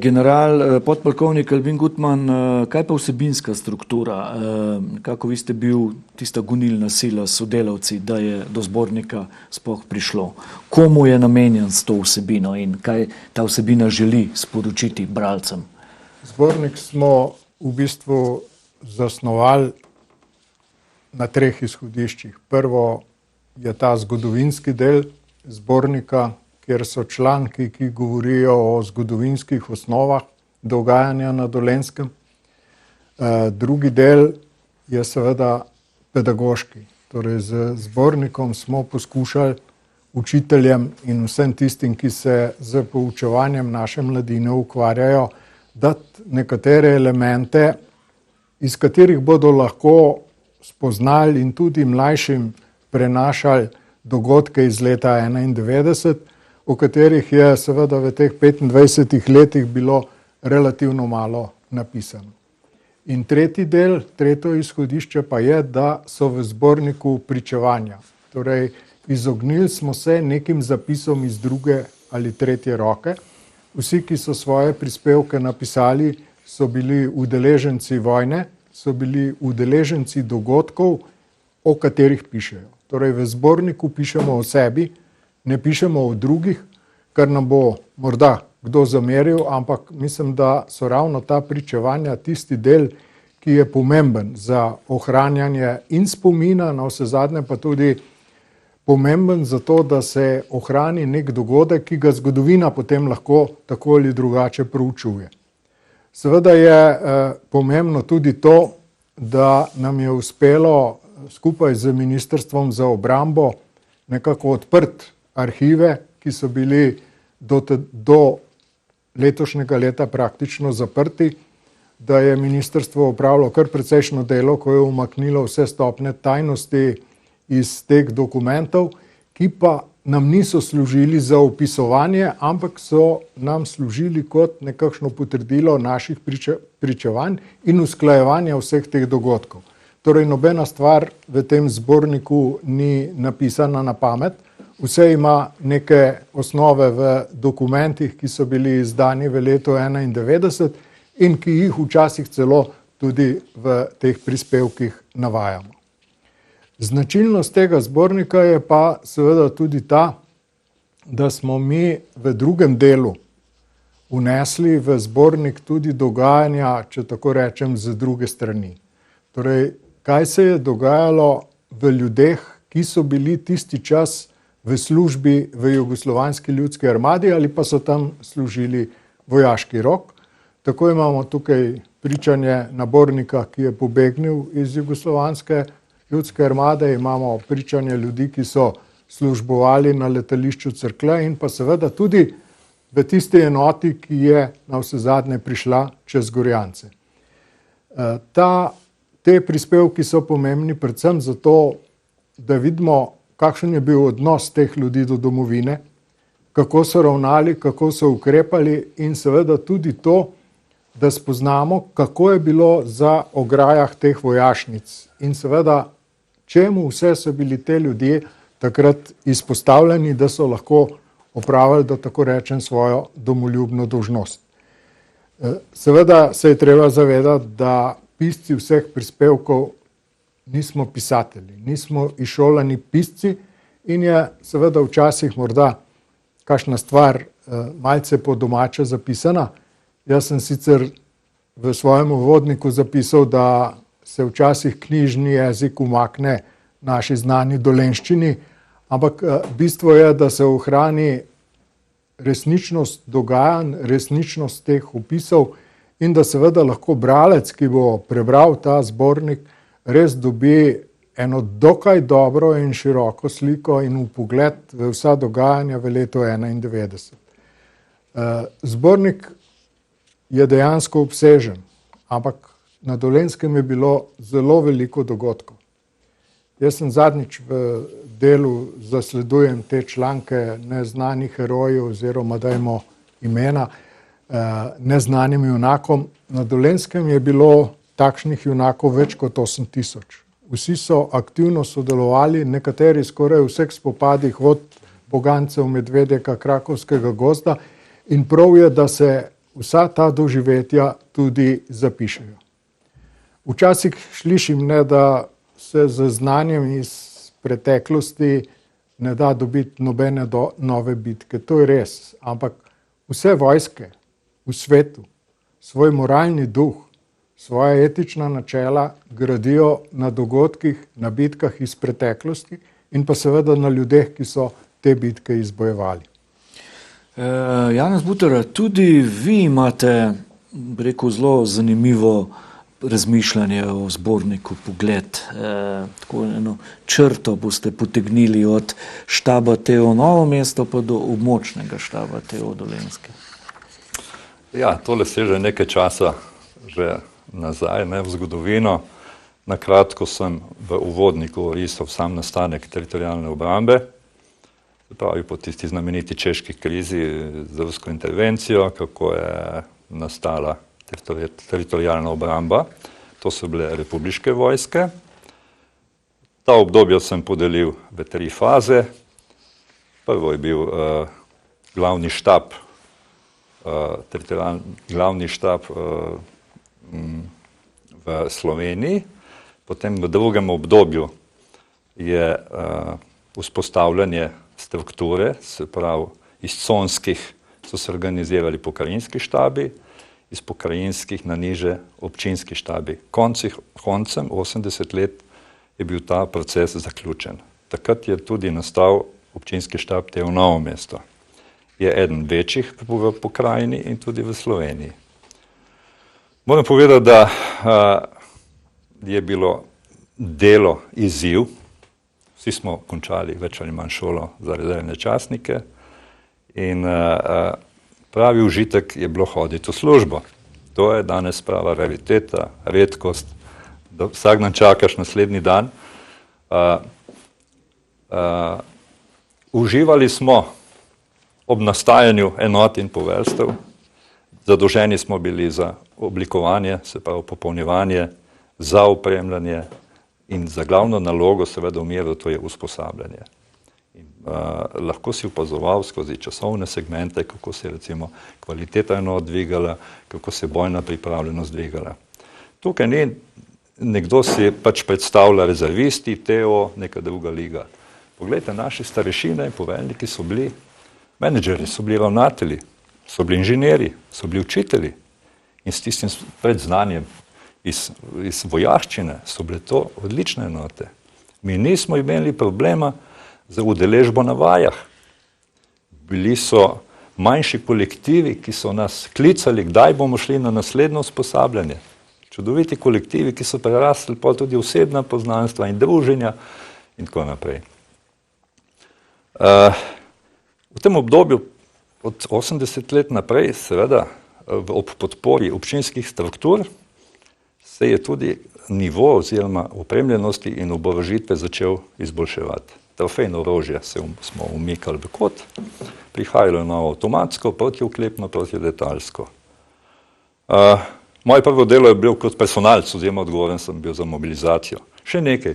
General, podpolkovnik Albin Gutman, kaj pa vsebinska struktura? Kako vi ste bil tista gonilna sila s sodelavci, da je do zbornika sploh prišlo? Komu je namenjen s to vsebino in kaj ta vsebina želi sporočiti bralcem? Zbornik smo v bistvu zasnovali na 3 izhodiščih. Prvo je ta zgodovinski del zbornika, kjer so članki, ki govorijo o zgodovinskih osnovah dogajanja na Dolenjskem. Drugi del je seveda pedagoški. Torej z zbornikom smo poskušali učiteljem in vsem tistim, ki se z poučevanjem naše mladine ukvarjajo, dati nekatere elemente, iz katerih bodo lahko spoznali in tudi mlajšim prenašali dogodke iz leta 1991, o katerih je seveda v teh 25 letih bilo relativno malo napisano. In tretji del, tretje izhodišče pa je, da so v zborniku pričevanja. Torej, izognili smo se nekim zapisom iz druge ali tretje roke. Vsi, ki so svoje prispevke napisali, so bili udeleženci vojne, so bili udeleženci dogodkov, o katerih pišejo. Torej, v zborniku pišemo o sebi, ne pišemo o drugih, kar nam bo morda kdo zameril, ampak mislim, da so ravno ta pričevanja tisti del, ki je pomemben za ohranjanje in spomina, na vse zadnje pa tudi pomemben za to, da se ohrani nek dogodek, ki ga zgodovina potem lahko tako ali drugače proučuje. Seveda je pomembno tudi to, da nam je uspelo skupaj z Ministrstvom za obrambo nekako odprti arhive, ki so bili do letošnjega leta praktično zaprti, da je ministrstvo opravilo kar precejšno delo, ko je umaknilo vse stopnje tajnosti iz teh dokumentov, ki pa nam niso služili za opisovanje, ampak so nam služili kot nekakšno potrdilo naših pričevanj in usklajevanja vseh teh dogodkov. Torej, nobena stvar v tem zborniku ni napisana na pamet, vse ima neke osnove v dokumentih, ki so bili izdani v letu 1991 in ki jih včasih celo tudi v teh prispevkih navajamo. Značilnost tega zbornika je pa seveda tudi ta, da smo mi v drugem delu vnesli v zbornik tudi dogajanja, če tako rečem, z druge strani. Torej, kaj se je dogajalo v ljudeh, ki so bili tisti čas v službi v Jugoslovanski ljudski armadi ali pa so tam služili vojaški rok. Tako imamo tukaj pričanje nabornika, ki je pobegnil iz Jugoslovanske ljudske armade, imamo pričanje ljudi, ki so službovali na letališču Cerklje in pa seveda tudi v tisti enoti, ki je na vsezadnje prišla čez Gorjance. Te prispevki so pomembni predvsem zato, da vidimo, kakšen je bil odnos teh ljudi do domovine, kako so ravnali, kako so ukrepali in seveda tudi to, da spoznamo, kako je bilo za ograjah teh vojašnic in seveda, čemu vse so bili te ljudje takrat izpostavljeni, da so lahko opravili, da tako rečem, svojo domoljubno dolžnost. Seveda se je treba zavedati, da pisci vseh prispevkov nismo pisatelji, nismo izšolani pisci in je seveda včasih morda kakšna stvar malce po domače zapisana. Jaz sem sicer v svojem uvodniku zapisal, da se včasih knjižni jezik umakne naši znani dolenščini, ampak bistvo je, da se ohrani resničnost dogajanj, resničnost teh opisov in da seveda lahko bralec, ki bo prebral ta zbornik, res dobi eno dokaj dobro in široko sliko in vpogled v vsa dogajanja v letu 1991. Zbornik je dejansko obsežen, ampak na Dolenjskem je bilo zelo veliko dogodkov. Jaz sem zadnjič v delu zasledujem te članke neznanih herojev oziroma dajmo imena neznanim junakom. Na Dolenjskem je bilo takšnih junakov več kot 8000. Vsi so aktivno sodelovali, nekateri skoraj v vseh spopadih od Bogancev, Medvedeka, Krakovskega gozda in prav je, da se vsa ta doživetja tudi zapišejo. Včasih slišim, da se z znanjem iz preteklosti ne da dobiti nobene nove bitke. To je res, ampak vse vojske v svetu svoj moralni duh, svoja etična načela gradijo na dogodkih, na bitkah iz preteklosti in pa seveda na ljudeh, ki so te bitke izbojevali. Janez Butar, tudi vi imate, rekel, zelo zanimivo razmišljanje o zborniku, pogled. Tako eno črto boste potegnili od štaba TO Novo mesto pa do območnega štaba TO Dolenjske. Ja, tole seže nekaj časa že nazaj, v zgodovino. Na kratko sem v uvodniku risal sam nastanek teritorijalne obrambe, pravi po tisti znameniti češki krizi z rusko intervencijo, kako je nastala teritorijalna obramba. To so bile republiške vojske. Ta obdobja sem podelil v 3 faze. Prvo je bil glavni štab, glavni štab v Sloveniji. Potem v drugem obdobju je vzpostavljanje strukture, se pravi iz conskih so se organizirali pokrajinski štabi, iz pokrajinskih na niže občinski štabi. Koncem 80 let je bil ta proces zaključen. Takrat je tudi nastal občinski štab TO Novo mesto. Je eden večjih v pokrajini in tudi v Sloveniji. Moram povedati, da je bilo delo izziv. Vsi smo končali več ali manj šolo za rezervne častnike in pravi užitek je bilo hoditi v službo. To je danes prava realiteta, redkost, da vsak dan čakaš naslednji dan. Uživali smo ob nastajanju enot in poveljstev, zadolženi smo bili za oblikovanje, se pravi popolnjevanje, za opremljanje in za glavno nalogo seveda v miru, to je usposabljanje. Lahko si opazoval skozi časovne segmente, kako se je recimo kvaliteta enot dvigala, kako se je bojna pripravljenost dvigala. Tukaj ni nekdo si pač predstavlja rezervisti, Teo, neka druga liga. Poglejte, naši starešine in poveljniki so bili menedžeri, so bili ravnatelji, so bili inženjeri, so bili učitelji in s tistim predznanjem iz vojaščine so bile to odlične enote. Mi nismo imeli problema za udeležbo na vajah. Bili so manjši kolektivi, ki so nas klicali, kdaj bomo šli na naslednjo usposabljanje. Čudoviti kolektivi, ki so prerasli pa tudi osebna poznanstva in druženja in tako naprej. V tem obdobju od 80 let naprej, seveda ob podpori občinskih struktur, se je tudi nivo oziroma opremljenosti in oborožitve začel izboljševati. Trofejno orožje smo umikali v kot, prihajalo je novo avtomatsko, protioklepno, protiletalsko. Moje prvo delo je bil kot personalc, oziroma odgovoren sem bil za mobilizacijo. Še nekaj,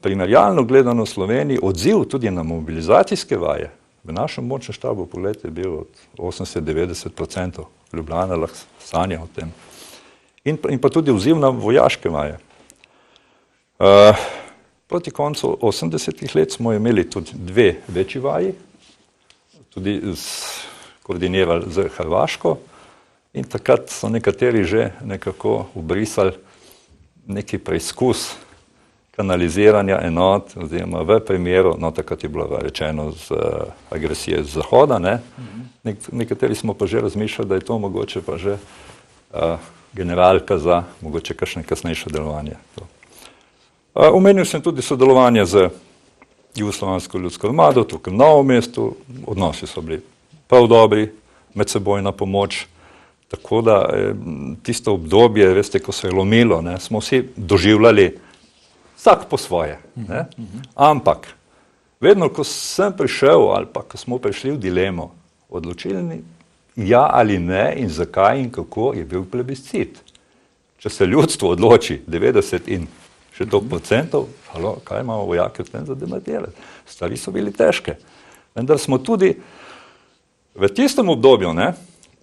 primerjalno gledano v Sloveniji, odziv tudi na mobilizacijske vaje, v našem močnem štabu, pogledajte, je bil od 80-90%, Ljubljana lahko sanja o tem. In pa tudi odziv na vojaške vaje. Proti koncu 80-ih let smo imeli tudi dve večji vaji, tudi koordinirali z Hrvaško in takrat so nekateri že nekako ubrisali neki preizkus kanaliziranja enot, oziroma v primeru, no takrat je bilo rečeno z agresije z Zahoda, ne? Nekateri smo pa že razmišljali, da je to mogoče pa že generalka za mogoče kakšne kasnejše delovanje. Omenil sem tudi sodelovanje z Jugoslovansko ljudsko armado, tukaj v Novem mestu, odnosi so bili prav dobri, medsebojna pomoč, tako da tisto obdobje, veste, ko se je lomilo, ne, smo vsi doživljali vsak po svoje. Ne? Ampak vedno, ko sem prišel ali pa ko smo prišli v dilemo, odločilni ja ali ne in zakaj in kako, je bil plebiscit. Če se ljudstvo odloči 90 in še toliko procentov, halo, kaj imamo vojake v tem za debatirati? Stvari so bili težke. Vendar smo tudi v tistem obdobju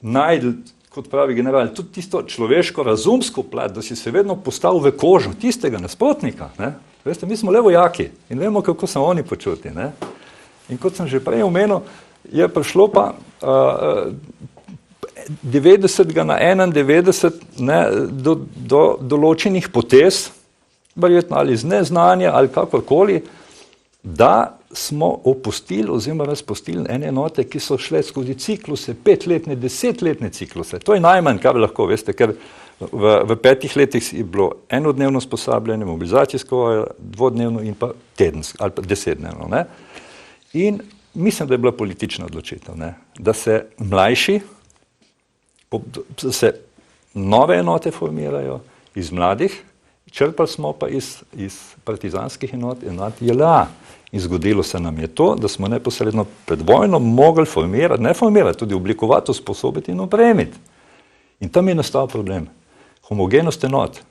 najdli, kot pravi general, tudi tisto človeško razumsko plat, da si se vedno postavil v kožo tistega nasprotnika. Ne? Veste, mi smo le vojaki in vemo, kako se oni počuti. Ne? In kot sem že prej omenil, je prišlo pa 90 na 91 ne, do določenih potez, verjetno ali z neznanja ali kakorkoli, da smo opustili oziroma razpustili ene enote, ki so šle skozi cikluse, 5-letne, 10-letne cikluse. To je najmanj, kar lahko, veste, ker v 5 letih je bilo enodnevno usposabljanje, mobilizacijsko, dvodnevno in pa tedensko ali pa 10-dnevno. Ne? In mislim, da je bila politična odločitev, ne? Da se mlajši, da se nove enote formirajo iz mladih, črpali smo pa iz partizanskih enot JLA. In zgodilo se nam je to, da smo neposredno pred vojno mogli formirati, ne formirati, tudi oblikovati, usposobiti in opremiti. In tam je nastal problem. Homogenost enot.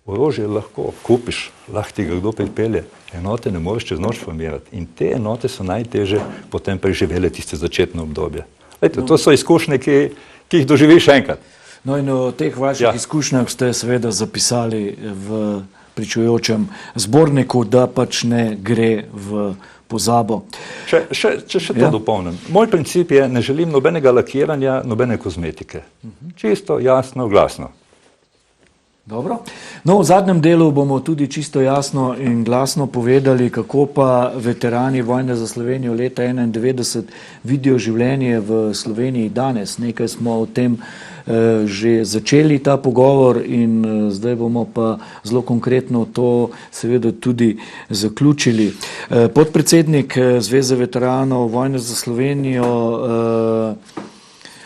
Orožje lahko kupiš, lahko ti ga kdo pripelje, enote ne moreš čez noč formirati. In te enote so najteže potem preživele tiste začetne obdobje. Lejte, to so izkušnje, ki jih doživiš enkrat. No in o teh vaših izkušnjah ste seveda zapisali v pričujočem zborniku, da pač ne gre v pozabo. Če še to dopolnim. Moj princip je, ne želim nobenega lakiranja, nobene kozmetike. Čisto, jasno, glasno. Dobro. No, v zadnjem delu bomo tudi čisto jasno in glasno povedali, kako pa veterani vojne za Slovenijo leta 1991 vidijo življenje v Sloveniji danes. Nekaj smo o tem že začeli ta pogovor in zdaj bomo pa zelo konkretno to seveda tudi zaključili. Podpredsednik Zveze veteranov vojne za Slovenijo,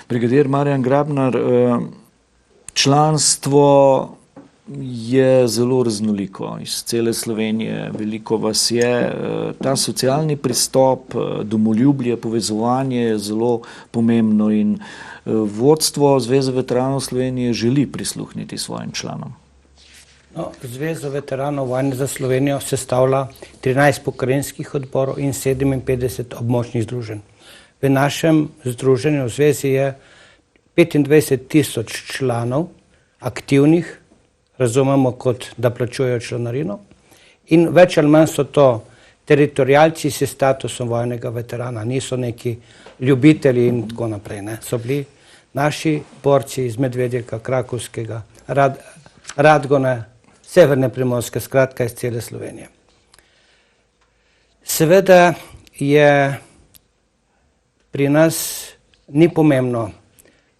brigadir Marjan Grabnar, članstvo je zelo raznoliko, iz cele Slovenije, veliko vas je. Ta socialni pristop, domoljubje, povezovanje je zelo pomembno in vodstvo Zveze veteranov Slovenije želi prisluhniti svojim članom. No, Zvezo veteranov vojne za Slovenijo sestavlja 13 pokrajinskih odborov in 57 območnih združenj. V našem združenju v zvezi je 25.000 članov aktivnih, razumemo kot da plačujejo članarino, in več ali manj so to teritorijalci s statusom vojnega veterana, niso neki ljubitelji in tako naprej. Ne. So bili naši borci iz Medvedjaka, Krakovskega, Radgone, Severne Primorske, skratka iz cele Slovenije. Seveda je pri nas ni pomembno,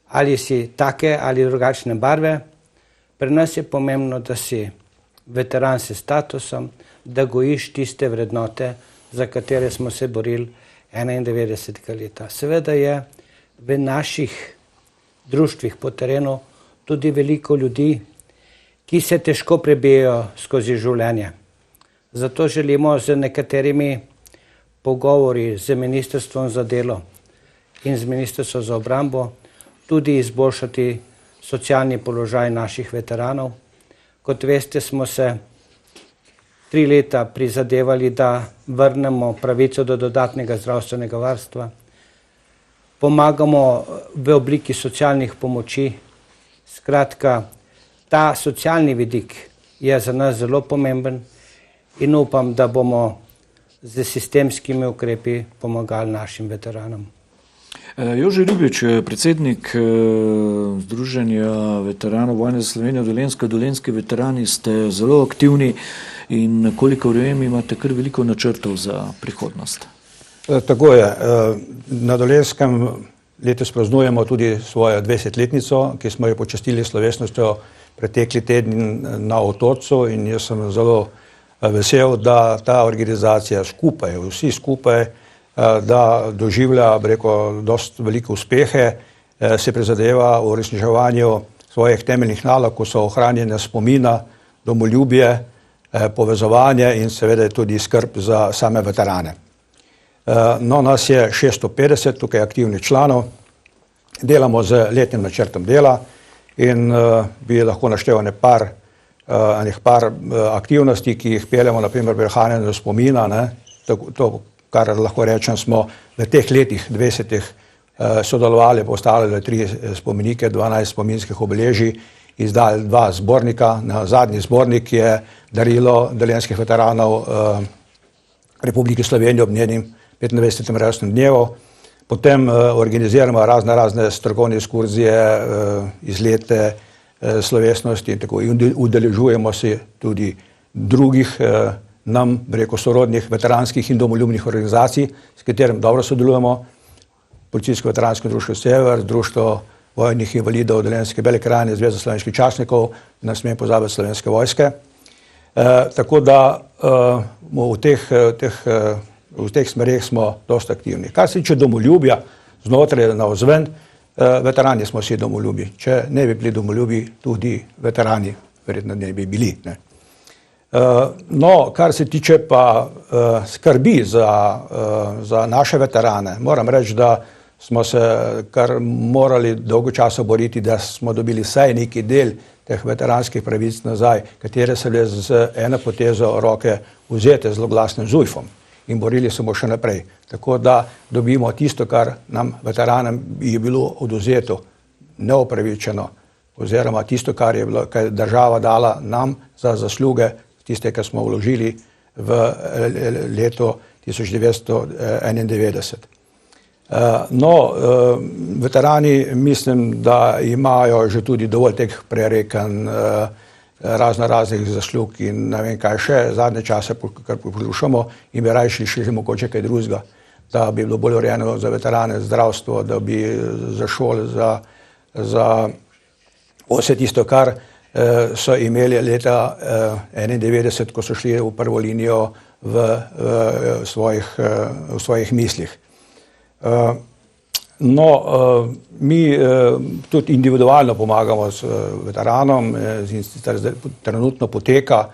ali si take ali drugačne barve, pri nas je pomembno, da si veteran s statusom, da gojiš tiste vrednote, za katere smo se borili 91. leta. Seveda je v naših društvih po terenu tudi veliko ljudi, ki se težko prebijajo skozi življenje. Zato želimo z nekaterimi pogovori z Ministrstvom za delo in z Ministrstvom za obrambo tudi izboljšati socialni položaj naših veteranov. Kot veste, smo se 3 leta prizadevali, da vrnemo pravico do dodatnega zdravstvenega varstva. Pomagamo v obliki socialnih pomoči. Skratka, ta socialni vidik je za nas zelo pomemben in upam, da bomo z sistemskimi ukrepi pomagali našim veteranom. Jože Ljubič, predsednik Združenja veteranov vojne za Slovenijo Dolenjski veterani, ste zelo aktivni in koliko vem, imate kar veliko načrtov za prihodnost. Tako je. Na Dolenjskem letos praznujemo tudi svojo 20-letnico, ki smo jo počastili slovesnostjo pretekli teden na Otočcu, in jaz sem zelo vesel, da ta organizacija skupaj, vsi skupaj, da doživlja, dosti velike uspehe, se prizadeva v uresničevanju svojih temeljnih nalog, ko so ohranjene spomina, domoljubje, povezovanje in seveda tudi skrb za same veterane. No, nas je 650 tukaj aktivnih članov, delamo z letnim načrtom dela in bi lahko naštel par aktivnosti, ki jih peljemo, naprimer pri ohranjanju spomina, to, kar lahko rečem, smo v teh letih 20 sodelovali, postavljali 3 spomenike, 12 spominskih obeležij, izdali 2 zbornika. Zadnji zbornik je darilo dolenjskih veteranov Republike Slovenije ob njenim 25. rojstnem dnevu. Potem organiziramo razne strokovne ekskurzije, izlete, slovesnosti in tako. Udeležujemo se tudi drugih nam, sorodnih veteranskih in domoljubnih organizacij, s katerim dobro sodelujemo. Policijsko veteransko društvo Sever, Društvo vojnih invalidov Dolenjske Bele krajine, Zveza slovenskih častnikov, ne smem pozabiti Slovenske vojske. Tako da v teh smereh smo dosti aktivni. Kar se tiče domoljubja, znotraj navzven, veterani smo vsi domoljubi. Če ne bi bili domoljubi, tudi veterani verjetno ne bi bili. No, kar se tiče pa skrbi za naše veterane, moram reči, da smo se kar morali dolgo časa boriti, da smo dobili vsaj neki del teh veteranskih pravic nazaj, katere so bile z eno potezo roke vzete zloglasnim ZUJF-om in borili smo še naprej. Tako da dobimo tisto, kar nam veteranem je bilo oduzeto neopravičeno, oziroma tisto, kar je država dala nam za zasluge, tiste, kar smo vložili v leto 1991. No, veterani mislim, da imajo že tudi dovolj teh prerekanj, raznih zaslug in ne vem kaj še. Zadnje čase, kar poslušamo, in bi raje šli mogoče kaj drugega, da bi bilo bolj urejeno za veterane, zdravstvo, da bi za šole, za vse tisto, kar so imeli leta 1991, ko so šli v prvo linijo v svojih mislih. No, mi tudi individualno pomagamo s veteranom, trenutno poteka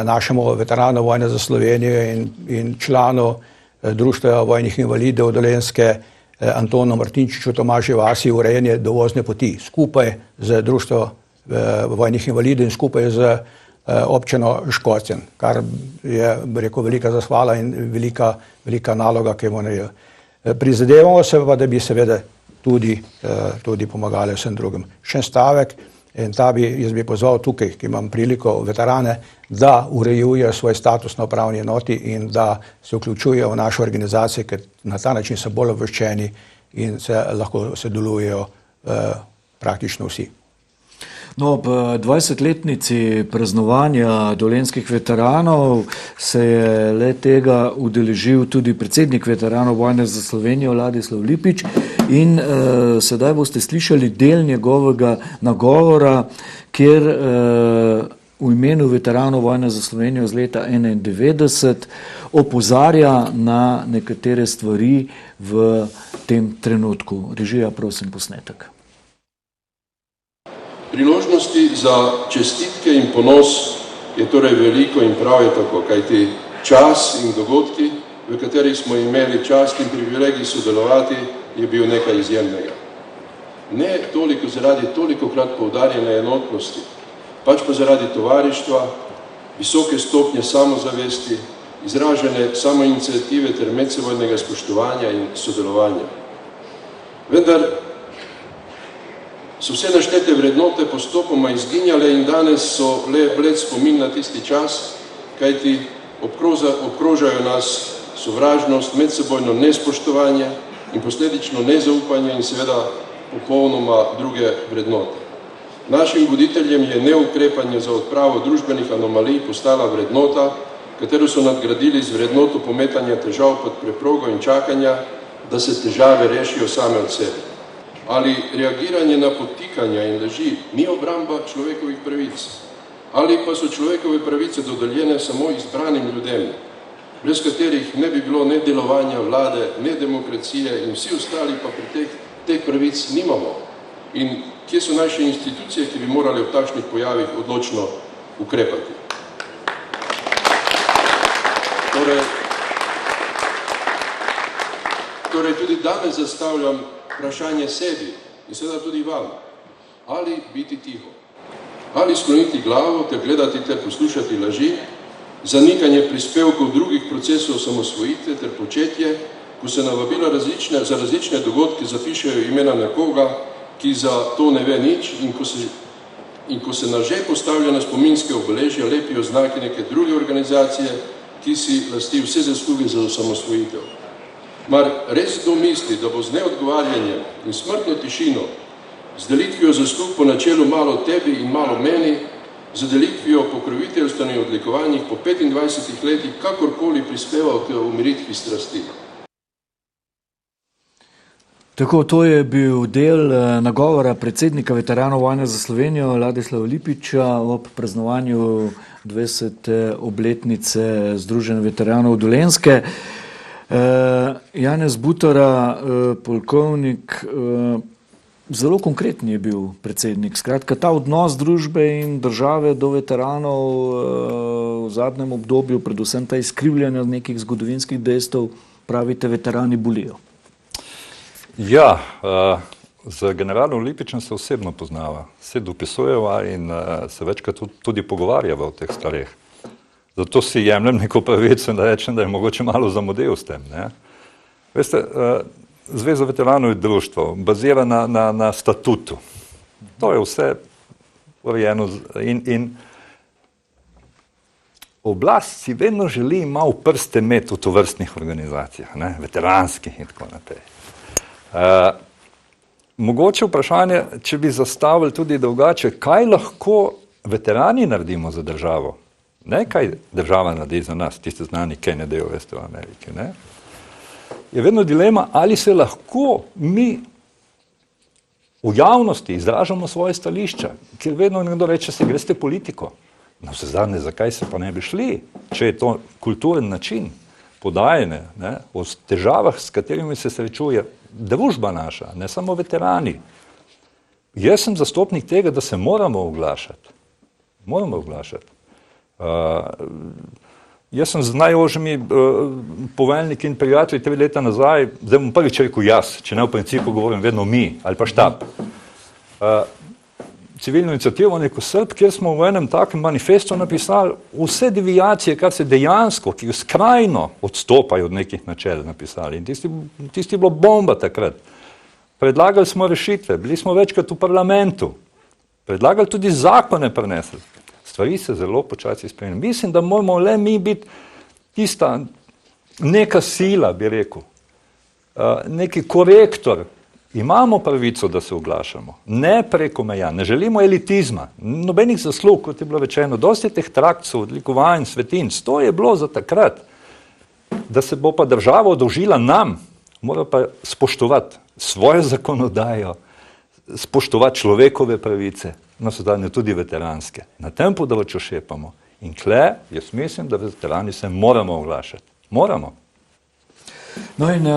našemu veteranu vojne za Slovenijo in članu Društva vojnih invalidov Dolenjske Antonu Martinčiču Tomaži vasi urejanje dovozne poti skupaj z Društvom vojnih invalidov in skupaj z občino Škocjan, kar je, rekel, velika zahvala in velika naloga, ki jo morajo. Prizadevamo se pa, da bi seveda tudi pomagali vsem drugim. Še en stavek, in jaz bi pozval tukaj, ki imam priliko veterane, da urejujejo svoj status na upravni enoti in da se vključujejo v našo organizacijo, ker na ta način so bolj obveščeni in lahko sodelujejo praktično vsi. No, ob 20-letnici praznovanja dolenjskih veteranov se je le tega udeležil tudi predsednik veteranov vojne za Slovenijo Ladislav Lipič in sedaj boste slišali del njegovega nagovora, kjer v imenu veteranov vojne za Slovenijo z leta 1991 opozarja na nekatere stvari v tem trenutku. Režija, prosim, posnetek. Priložnosti za čestitke in ponos je torej veliko in prav je tako, kajti čas in dogodki, v katerih smo imeli čast in privilegij sodelovati, je bil nekaj izjemnega. Ne toliko zaradi tolikokrat poudarjene enotnosti, pač pa zaradi tovarištva, visoke stopnje samozavesti, izražene samoiniciative ter medsebojnega spoštovanja in sodelovanja. Vendar so vse naštete vrednote postopoma izginjale in danes so le bled spomin na tisti čas, kajti obkrožajo nas sovražnost, medsebojno nespoštovanje in posledično nezaupanje in seveda popolnoma druge vrednote. Našim voditeljem je neukrepanje za odpravo družbenih anomalij postala vrednota, katero so nadgradili z vrednoto pometanja težav pod preprogo in čakanja, da se težave rešijo same od sebe. Ali reagiranje na podtikanja in laži ni obramba človekovih pravic, ali pa so človekove pravice dodeljene samo izbranim ljudem, brez katerih ne bi bilo ne delovanja vlade, ne demokracije in vsi ostali pa pri teh pravic nimamo. In kje so naše institucije, ki bi morali v takšnih pojavih odločno ukrepati? Torej tudi danes zastavljam vprašanje sebi in seveda tudi vam, ali biti tiho, ali skloniti glavo ter gledati ter poslušati laži, zanikanje prispevkov drugih procesov samosvojitve ter početje, ko se na vabila za različne dogodke zapišejo imena nekoga, ki za to ne ve nič in ko se na že postavljene spominske obeležja lepijo znaki neke druge organizacije, ki si lasti vse zasluge za osamosvojitev. Mar res kdo misli, da bo z neodgovarjanjem in smrtno tišino, z delitvijo zaslug po načelu malo tebi in malo meni, z delitvijo pokroviteljstva in odlikovanjih po 25 letih kakorkoli prispeval k umiritvi strasti? Tako, to je bil del nagovora predsednika veteranov vojne za Slovenijo Ladislava Lipiča ob praznovanju 20. obletnice Združenja veteranov Dolenjske. Janez Butara, polkovnik, zelo konkretni je bil predsednik. Skratka, ta odnos družbe in države do veteranov v zadnjem obdobju, predvsem ta izkrivljanja nekih zgodovinskih dejstev, pravite, veterani bolijo. Ja, z generalom Lipičem se osebno poznava, se dopisujeva in se večkrat tudi pogovarjava o teh stvareh. Zato si jemljem neko pravico in da rečem, da je mogoče malo zamudil s tem. Ne? Veste, Zveza veteranov je društvo, bazira na statutu. To je vse urejeno in oblast si vedno želi malo prste imeti v tovrstnih organizacijah, ne? Veteranskih in tako naprej. Mogoče vprašanje, če bi zastavili tudi drugače, kaj lahko veterani naredimo za državo? Ne, kaj država naredi za nas, tiste znani, kaj ne dejo, veste, v Ameriki, ne? Je vedno dilema, ali se lahko mi v javnosti izražamo svoje stališča, ker vedno nekdo reče, se greste politiko. No, vse zadnje, zakaj se pa ne bi šli, če je to kulturen način podajanja, ne, o težavah, s katerimi se srečuje družba naša, ne samo veterani. Jaz sem zastopnik tega, da se moramo oglašati. Moramo oglašati. Jaz sem z najožjimi poveljniki in prijatelji 3 leta nazaj, zdaj bom prvič rekel jaz, če ne v principu govorim vedno mi ali pa štab. Civilno inicijativo Neko Srb, kjer smo v enem takem manifestu napisali vse devijacije, kar se dejansko, ki skrajno odstopajo od nekih načel napisali. In tisti je bilo bomba takrat. Predlagali smo rešitve, bili smo večkrat v parlamentu, predlagali tudi zakone prenesli. Stvari se zelo počasi spremenijo. Mislim, da moramo le mi biti tista neka sila, bi rekel, neki korektor. Imamo pravico, da se oglašamo, ne preko meja, ne želimo elitizma, nobenih zaslug, kot je bilo rečeno, dosti teh trakcov, odlikovanj, svetinc, to je bilo za takrat. Da se bo pa država oddolžila nam, mora pa spoštovati svojo zakonodajo, spoštovati človekove pravice, navsezadnje tudi veteranske. Na tem področju šepamo. In tle, jaz mislim, da veterani se moramo oglašati. Moramo. No in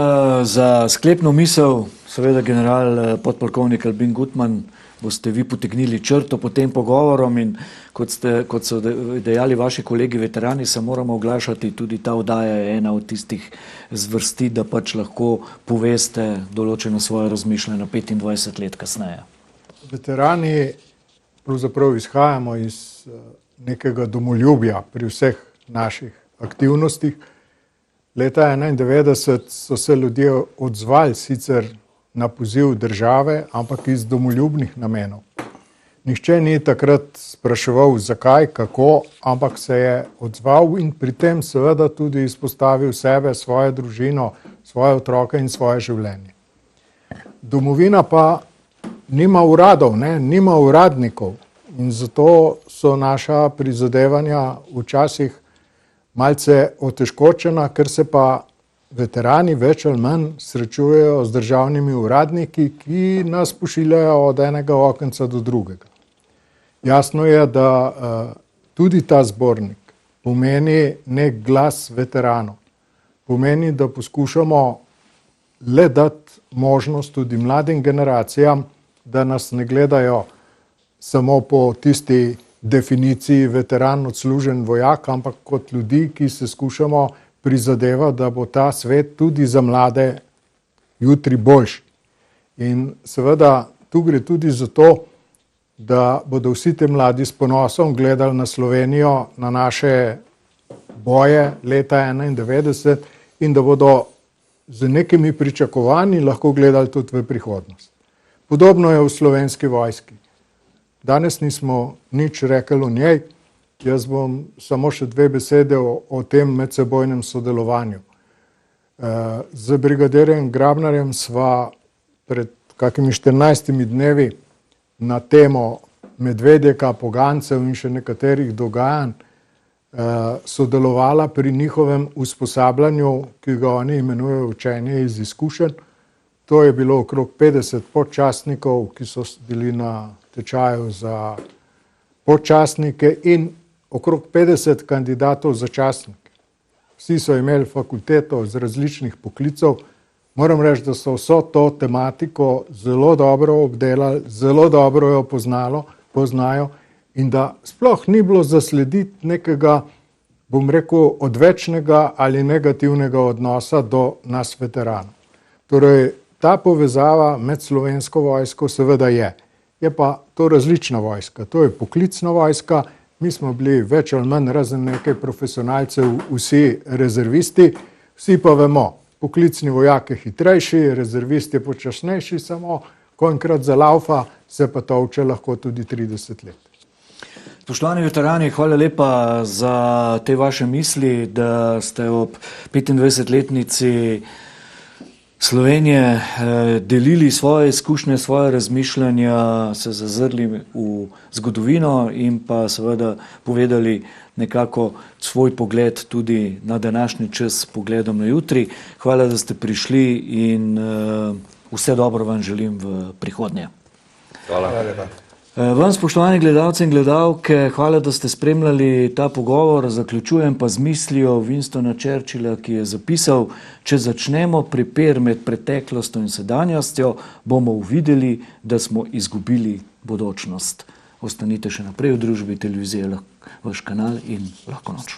za sklepno misel, seveda general podpolkovnik Albin Gutmann, boste vi potegnili črto pod tem pogovorom in kot so dejali vaši kolegi veterani, se moramo oglašati, tudi ta oddaja je ena od tistih zvrsti, da pač lahko poveste določeno svoje razmišljanje 25 let kasneje. Veterani pravzaprav izhajamo iz nekega domoljubja pri vseh naših aktivnostih. Leta 1991 so se ljudje odzvali sicer na poziv države, ampak iz domoljubnih namenov. Nihče ni takrat spraševal zakaj, kako, ampak se je odzval in pri tem seveda tudi izpostavil sebe, svojo družino, svoje otroke in svoje življenje. Domovina pa nima uradov, nima uradnikov in zato so naša prizadevanja včasih malce otežkočena, ker se pa veterani več ali manj srečujejo z državnimi uradniki, ki nas pošiljajo od enega okenca do drugega. Jasno je, da tudi ta zbornik pomeni nek glas veteranov. Pomeni, da poskušamo le dati možnost tudi mladim generacijam, da nas ne gledajo samo po tisti definiciji veteran, odslužen vojak, ampak kot ljudi, ki se skušamo prizadevati, da bo ta svet tudi za mlade jutri boljši. In seveda tu gre tudi za to, da bodo vsi te mladi s ponosom gledali na Slovenijo, na naše boje leta 1991 in da bodo z nekimi pričakovanji lahko gledali tudi v prihodnost. Podobno je v Slovenski vojski. Danes nismo nič rekli o njej, jaz bom samo še 2 besede o tem medsebojnem sodelovanju. Z brigadirjem Grabnarjem sva pred kakimi 14 dnevi na temo Medvedjaka, Pogancev in še nekaterih dogajanj sodelovala pri njihovem usposabljanju, ki ga oni imenujejo učenje iz izkušenj. To je bilo okrog 50 podčastnikov, ki so bili na tečaju za podčastnike in okrog 50 kandidatov za častnike. Vsi so imeli fakulteto z različnih poklicev. Moram reči, da so vso to tematiko zelo dobro obdelali, zelo dobro jo poznajo in da sploh ni bilo zaslediti nekega, bom rekel, odvečnega ali negativnega odnosa do nas veteranov. Torej, ta povezava med Slovensko vojsko seveda je. Je pa to različna vojska, to je poklicna vojska, mi smo bili več ali manj razen nekaj profesionalcev vsi rezervisti, vsi pa vemo, poklicni vojak je hitrejši, rezervist je počasnejši, samo ko enkrat zalaufa, se pa tolče lahko tudi 30 let. Spoštovani veterani, hvala lepa za te vaše misli, da ste ob 25-letnici Slovenije delili svoje izkušnje, svoje razmišljanja, se zazrli v zgodovino in pa seveda povedali nekako svoj pogled tudi na današnji čas s pogledom na jutri. Hvala, da ste prišli in vse dobro vam želim v prihodnje. Hvala. Vam, spoštovani gledalci in gledalke, hvala, da ste spremljali ta pogovor. Zaključujem pa z mislijo Winstona Churchilla, ki je zapisal: če začnemo prepir med preteklostjo in sedanjostjo, bomo uvideli, da smo izgubili bodočnost. Ostanite še naprej v družbi televizije Vaš kanal in lahko noč.